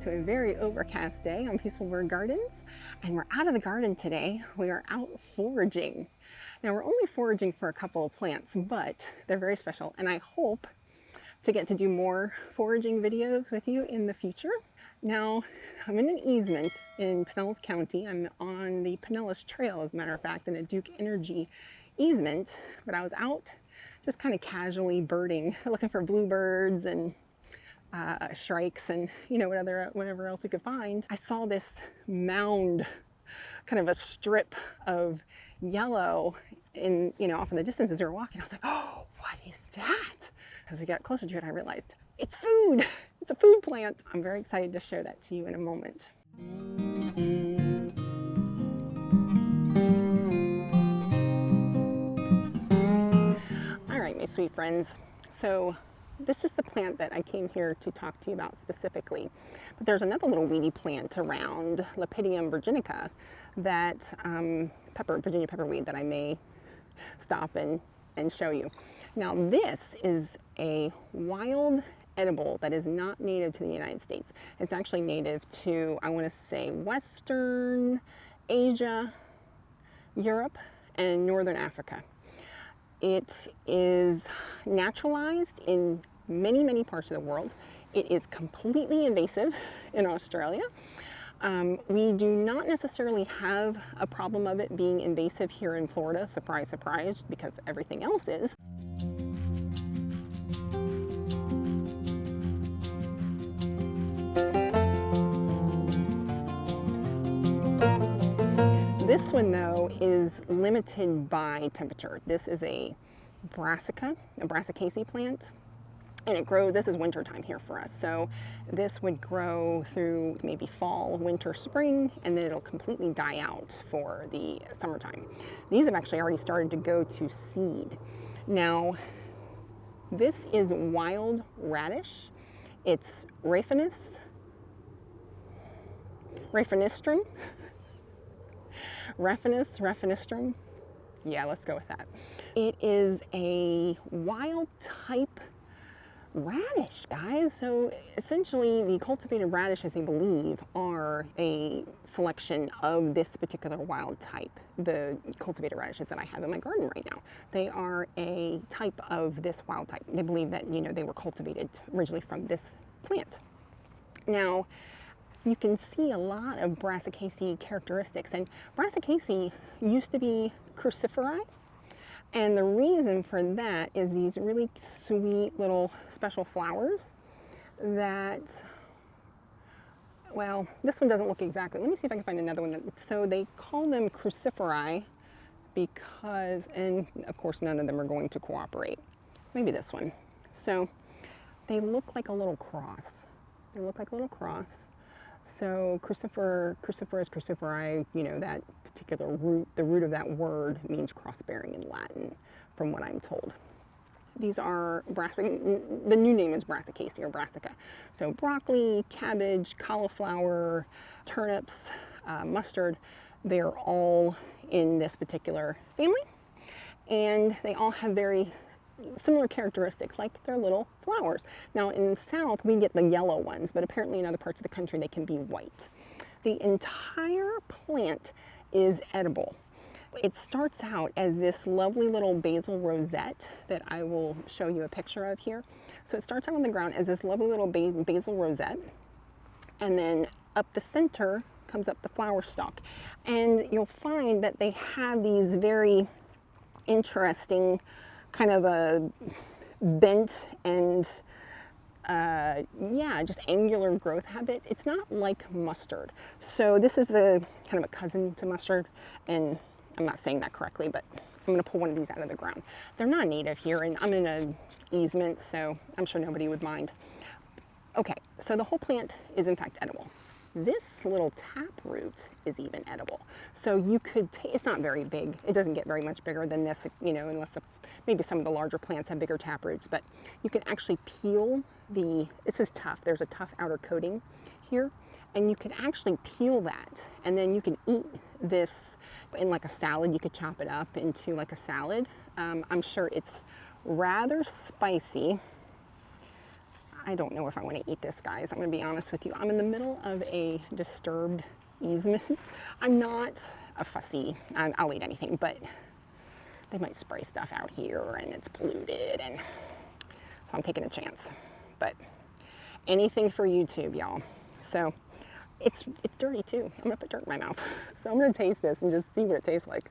to a very overcast day on Peaceful Bird Gardens, and we're out of the garden today. We are out foraging. Now we're only foraging for a couple of plants, but they're very special, and I hope to get to do more foraging videos with you in the future. Now, I'm in an easement in Pinellas County. I'm on the Pinellas Trail, as a matter of fact, in a Duke Energy easement, but I was out just kind of casually birding, looking for bluebirds and shrikes and whatever else we could find. I saw this mound, kind of a strip of yellow in, off in the distance as we were walking. I was like, oh, what is that? As we got closer to it, I realized it's food. It's a food plant. I'm very excited to show that to you in a moment. All right, my sweet friends. So this is the plant that I came here to talk to you about specifically. But there's another little weedy plant around, Lepidium virginica, that Virginia pepperweed, that I may stop and show you. Now this is a wild edible that is not native to the United States. It's actually native to, I want to say, Western Asia, Europe, and Northern Africa. It is naturalized in many, many parts of the world. It is completely invasive in Australia. We do not necessarily have a problem of it being invasive here in Florida, surprise, surprise, because everything else is. This one, though, is limited by temperature. This is a brassicaceae plant, and it grows, this is winter time here for us, so this would grow through maybe fall, winter, spring, and then it'll completely die out for the summertime. These have actually already started to go to seed. Now, this is wild radish. It's Raphanistrum. Raphanistrum. Yeah, let's go with that. It is a wild type radish, guys. So essentially the cultivated radishes, they believe, are a selection of this particular wild type. The cultivated radishes that I have in my garden right now, they are a type of this wild type. They believe that, they were cultivated originally from this plant. Now, you can see a lot of brassicaceae characteristics, and brassicaceae used to be cruciferi, and the reason for that is these really sweet little special flowers that, well, this one doesn't look exactly, let me see if I can find another one. So they call them cruciferi because, and of course none of them are going to cooperate. Maybe this one. So they look like a little cross. They look like a little cross. So cruciferous, cruciferi, that particular root, the root of that word means cross-bearing in Latin, from what I'm told. These are the new name is brassicaceae or brassica. So broccoli, cabbage, cauliflower, turnips, mustard, they're all in this particular family. And they all have very similar characteristics, like their little flowers. Now in the south we get the yellow ones, but apparently in other parts of the country they can be white. The entire plant is edible. It starts out as this lovely little basil rosette that I will show you a picture of here. So it starts out on the ground as this lovely little basil rosette, and then up the center comes up the flower stalk, and you'll find that they have these very interesting kind of a bent and just angular growth habit. It's not like mustard. So this is the kind of a cousin to mustard, and I'm not saying that correctly, but I'm gonna pull one of these out of the ground. They're not native here, and I'm in an easement, so I'm sure nobody would mind. Okay, so the whole plant is in fact edible. This little tap root is even edible. So you could it's not very big. It doesn't get very much bigger than this, unless maybe some of the larger plants have bigger tap roots, but you can actually peel this is tough. There's a tough outer coating here, and you can actually peel that, and then you can eat this in like a salad. You could chop it up into like a salad. I'm sure it's rather spicy. I don't know if I want to eat this, guys. I'm going to be honest with you. I'm in the middle of a disturbed easement. I'm not a fussy, I'll eat anything, but they might spray stuff out here and it's polluted, and so I'm taking a chance. But anything for YouTube, y'all. So it's dirty too. I'm gonna put dirt in my mouth. So I'm gonna taste this and just see what it tastes like.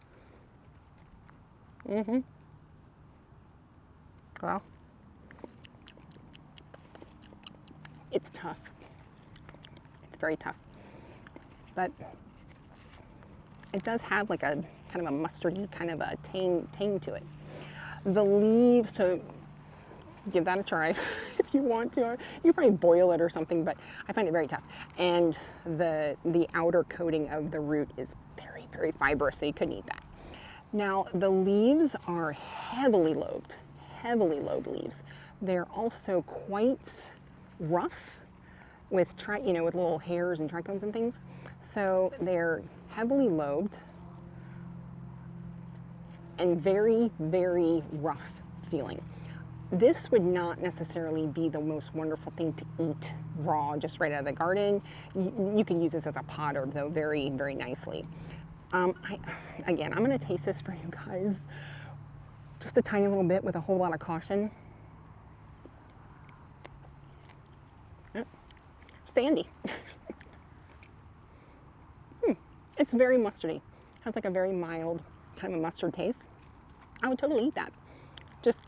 Well, it's tough. It's very tough. But it does have like a kind of a mustardy kind of a tang to it. The leaves, to give that a try if you want to. You probably boil it or something, but I find it very tough. And the outer coating of the root is very, very fibrous, so you couldn't eat that. Now, the leaves are heavily lobed leaves. They're also quite rough with with little hairs and trichomes and things. So they're heavily lobed and very, very rough feeling. This would not necessarily be the most wonderful thing to eat raw, just right out of the garden. You can use this as a podder, though, very, very nicely. Again, I'm going to taste this for you guys just a tiny little bit with a whole lot of caution. Sandy. It's very mustardy. Has like a very mild kind of a mustard taste. I would totally eat that. Just,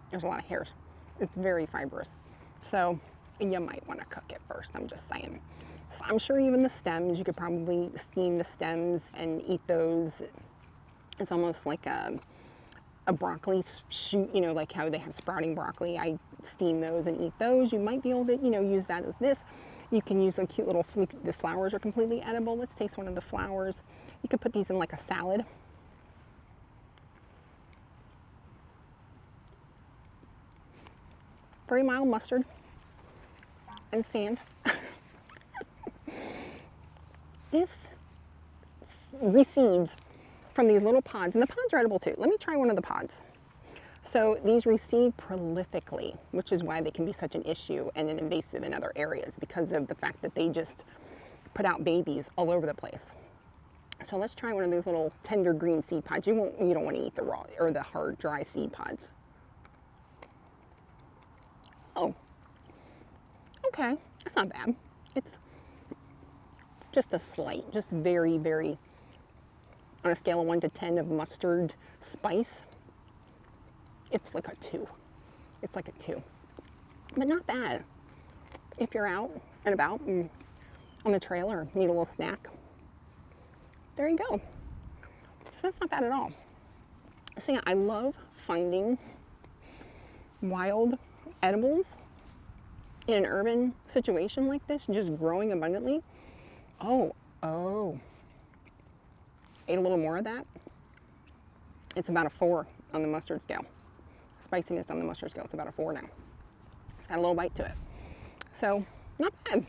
there's a lot of hairs. It's very fibrous. So you might want to cook it first, I'm just saying. So I'm sure even the stems, you could probably steam the stems and eat those. It's almost like a broccoli shoot, like how they have sprouting broccoli. I steam those and eat those. You might be able to, use that as this. You can use a cute little, the flowers are completely edible. Let's taste one of the flowers. You could put these in like a salad. Very mild mustard and sand. This reseeds from these little pods, and the pods are edible too. Let me try one of the pods. So these reseed prolifically, which is why they can be such an issue and an invasive in other areas, because of the fact that they just put out babies all over the place. So let's try one of these little tender green seed pods. You don't want to eat the raw or the hard, dry seed pods. Oh, okay, that's not bad. It's just a slight, just very, very, on a scale of 1 to 10 of mustard spice, it's like a 2. It's like a 2, but not bad. If you're out and about and on the trail or need a little snack, there you go. So that's not bad at all. So yeah, I love finding wild edibles in an urban situation like this, just growing abundantly. Oh, ate a little more of that. It's about a 4 on the mustard scale. Spiciness on the mustard scale, it's about a 4 now. It's got a little bite to it. So, not bad.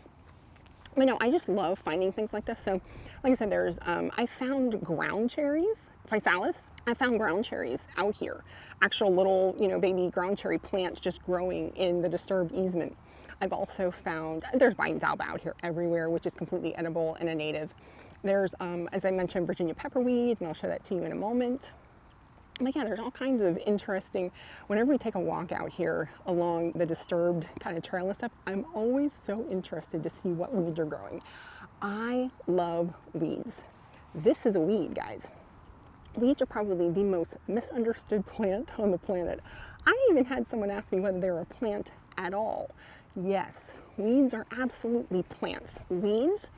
But no, I just love finding things like this. So, like I said, there's, I found ground cherries, physalis. I found ground cherries out here. Actual little, baby ground cherry plants just growing in the disturbed easement. I've also found, there's vine alba out here everywhere, which is completely edible and a native. There's, as I mentioned, Virginia pepperweed, and I'll show that to you in a moment. But yeah, there's all kinds of interesting, whenever we take a walk out here along the disturbed kind of trail and stuff, I'm always so interested to see what weeds are growing. I love weeds. This is a weed, guys. Weeds are probably the most misunderstood plant on the planet. I even had someone ask me whether they're a plant at all. Yes, weeds are absolutely plants. Weeds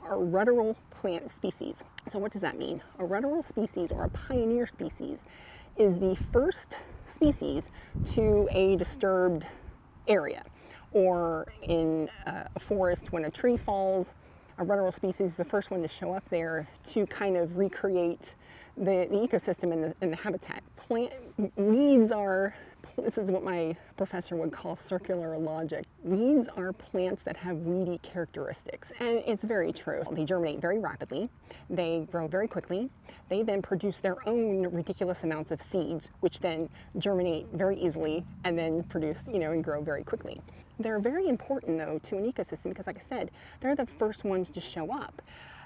are ruderal plant species. So what does that mean? A ruderal species, or a pioneer species, is the first species to a disturbed area. Or in a forest, when a tree falls, a ruderal species is the first one to show up there to kind of recreate the ecosystem and the habitat. Weeds are This is what my professor would call circular logic. Weeds are plants that have weedy characteristics, and it's very true. They germinate very rapidly, they grow very quickly, they then produce their own ridiculous amounts of seeds, which then germinate very easily and then produce, and grow very quickly. They're very important though to an ecosystem because, like I said, they're the first ones to show up.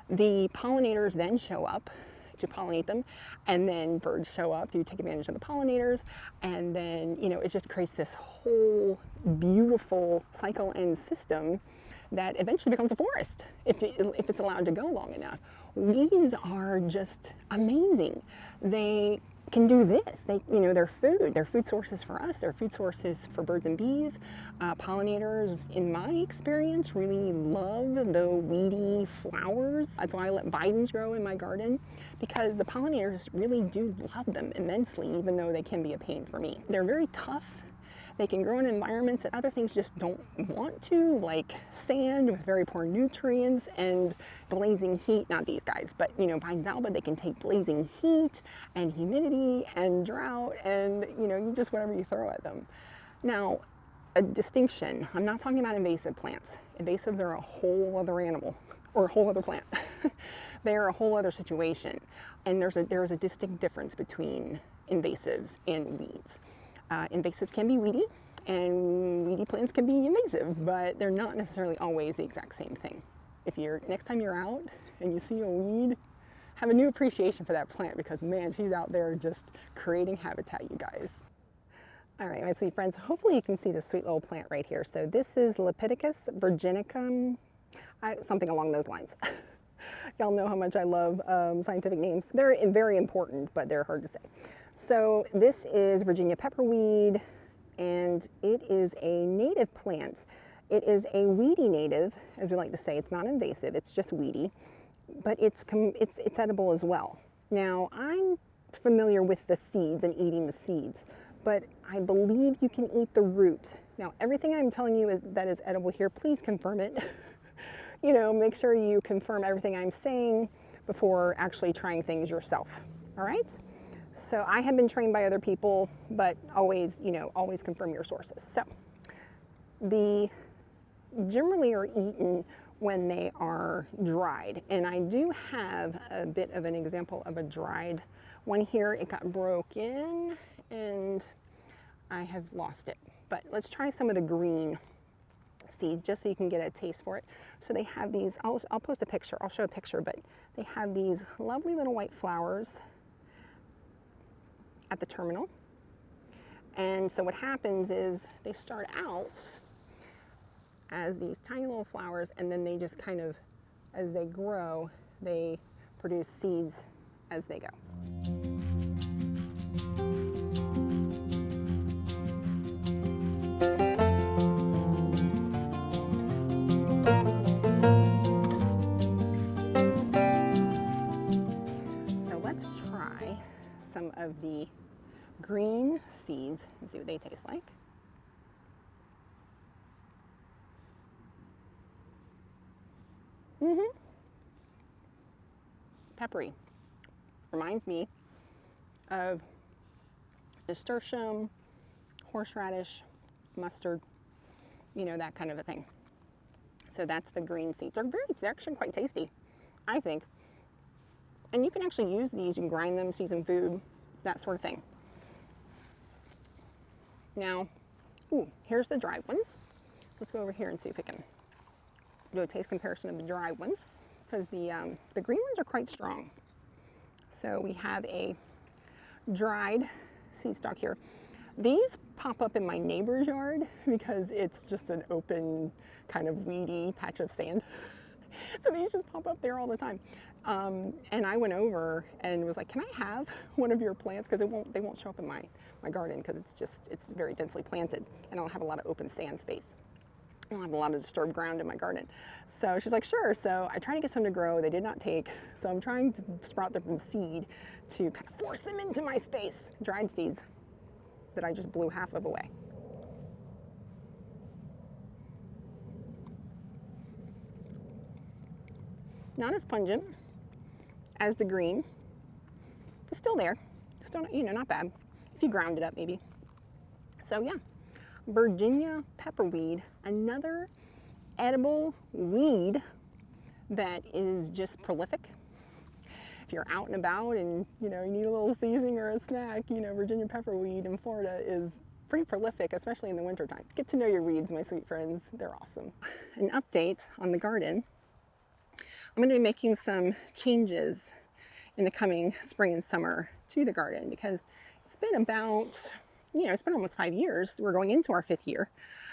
The pollinators then show up to pollinate them, and then birds show up to take advantage of the pollinators, and then it just creates this whole beautiful cycle and system that eventually becomes a forest if it's allowed to go long enough. Weeds are just amazing. They can do this. They're food sources for us. They're food sources for birds and bees. Pollinators, in my experience, really love the weedy flowers. That's why I let bidens grow in my garden, because the pollinators really do love them immensely, even though they can be a pain for me. They're very tough. They can grow in environments that other things just don't want to, like sand with very poor nutrients and blazing heat. Not these guys, but pine alba, they can take blazing heat and humidity and drought and just whatever you throw at them. Now, a distinction, I'm not talking about invasive plants. Invasives are a whole other animal or a whole other plant. They're a whole other situation. And there's a distinct difference between invasives and weeds. Invasives can be weedy, and weedy plants can be invasive, but they're not necessarily always the exact same thing. Next time you're out and you see a weed, have a new appreciation for that plant, because man, she's out there just creating habitat, you guys. All right, my sweet friends, hopefully you can see this sweet little plant right here. So this is Lepidicus virginicum, something along those lines. Y'all know how much I love scientific names. They're very important, but they're hard to say. So this is Virginia pepperweed, and it is a native plant. It is a weedy native, as we like to say. It's not invasive, it's just weedy, but it's edible as well. Now, I'm familiar with the seeds and eating the seeds, but I believe you can eat the root. Now, everything I'm telling you that is edible here, please confirm it. Make sure you confirm everything I'm saying before actually trying things yourself, all right? So I have been trained by other people, but always confirm your sources. So the generally are eaten when they are dried. And I do have a bit of an example of a dried one here. It got broken and I have lost it. But let's try some of the green seeds just so you can get a taste for it. So they have these, I'll post a picture, I'll show a picture, but they have these lovely little white flowers at the terminal. And so what happens is they start out as these tiny little flowers, and then they just kind of, as they grow, they produce seeds as they go. So let's try some of the green seeds and see what they taste like. Peppery. Reminds me of nasturtium, horseradish, mustard, that kind of a thing. So that's the green seeds. They're actually quite tasty, I think. And you can actually use these, you can grind them, season food, that sort of thing. Now, here's the dried ones. Let's go over here and see if we can do a taste comparison of the dried ones, because the green ones are quite strong. So we have a dried seed stalk here. These pop up in my neighbor's yard because it's just an open kind of weedy patch of sand. So these just pop up there all the time. And I went over and was like, can I have one of your plants? Because they won't show up in my garden because it's very densely planted and I don't have a lot of open sand space. I don't have a lot of disturbed ground in my garden. So she's like, sure. So I tried to get some to grow. They did not take. So I'm trying to sprout them from seed to kind of force them into my space. Dried seeds that I just blew half of away. Not as pungent as the green. It's still there. Still, not bad. If you ground it up, maybe. So yeah, Virginia pepperweed, another edible weed that is just prolific. If you're out and about and you need a little seasoning or a snack, Virginia pepperweed in Florida is pretty prolific, especially in the wintertime. Get to know your weeds, my sweet friends. They're awesome. An update on the garden. I'm going to be making some changes in the coming spring and summer to the garden because it's been about, it's been almost 5 years. We're going into our 5th year.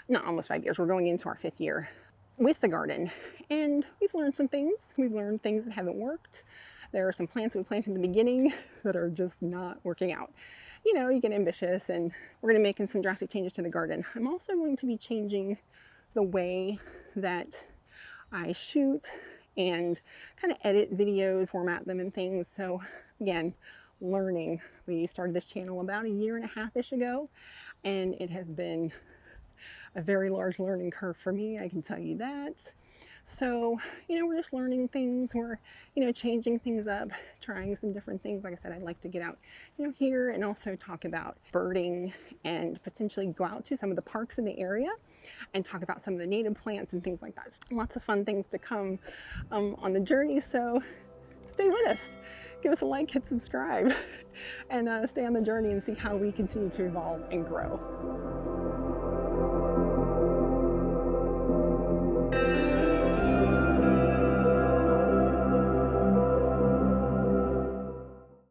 Not almost 5 years, we're going into our 5th year with the garden. And we've learned some things. We've learned things that haven't worked. There are some plants we planted in the beginning that are just not working out. You get ambitious, and we're going to be making some drastic changes to the garden. I'm also going to be changing the way that I shoot and kind of edit videos, format them and things. So again, learning. We started this channel about 1.5 years ago, and it has been a very large learning curve for me, I can tell you that. So, we're just learning things. We're, changing things up, trying some different things. Like I said, I'd like to get out, here and also talk about birding and potentially go out to some of the parks in the area and talk about some of the native plants and things like that. Lots of fun things to come on the journey. So stay with us. Give us a like, hit subscribe, and stay on the journey and see how we continue to evolve and grow.